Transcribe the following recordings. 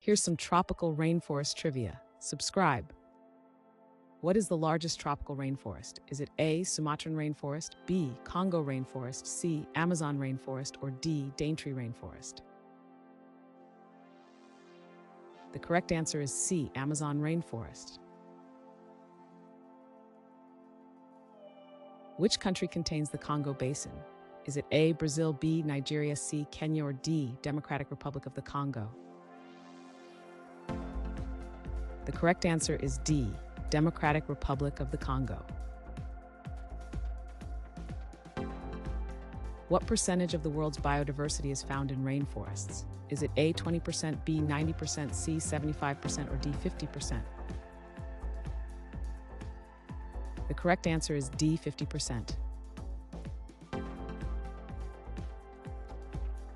Here's some tropical rainforest trivia. Subscribe. What is the largest tropical rainforest? Is it A, Sumatran rainforest, B, Congo rainforest, C, Amazon rainforest, or D, Daintree rainforest? The correct answer is C, Amazon rainforest. Which country contains the Congo Basin? Is it A, Brazil, B, Nigeria, C, Kenya, or D, Democratic Republic of the Congo? The correct answer is D, Democratic Republic of the Congo. What percentage of the world's biodiversity is found in rainforests? Is it A, 20%, B, 90%, C, 75%, or D, 50%? The correct answer is D, 50%.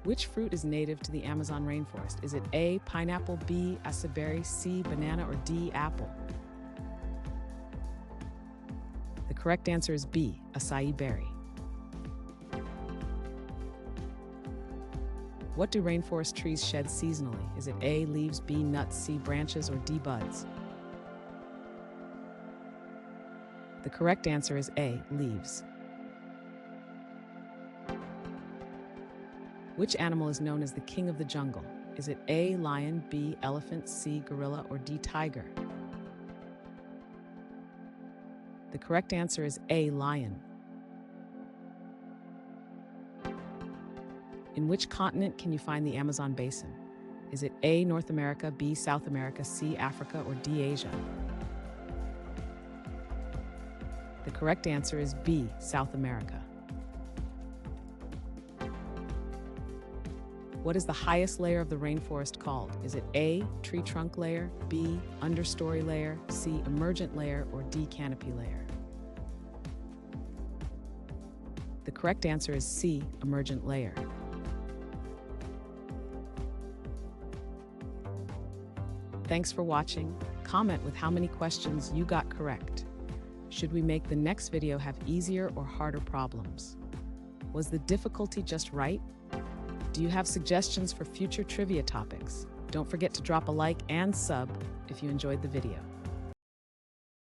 Which fruit is native to the Amazon rainforest? Is it A, pineapple, B, aceberry, C, banana, or D, apple? The correct answer is B, acai berry. What do rainforest trees shed seasonally? Is it A, leaves, B, nuts, C, branches, or D, buds? The correct answer is A, leaves. Which animal is known as the king of the jungle? Is it A, lion, B, elephant, C, gorilla, or D, tiger? The correct answer is A, lion. In which continent can you find the Amazon basin? Is it A, North America, B, South America, C, Africa, or D, Asia? The correct answer is B, South America. What is the highest layer of the rainforest called? Is it A, tree trunk layer, B, understory layer, C, emergent layer, or D, canopy layer? The correct answer is C, emergent layer. Thanks for watching. Comment with how many questions you got correct. Should we make the next video have easier or harder problems? Was the difficulty just right? Do you have suggestions for future trivia topics? Don't forget to drop a like and sub if you enjoyed the video.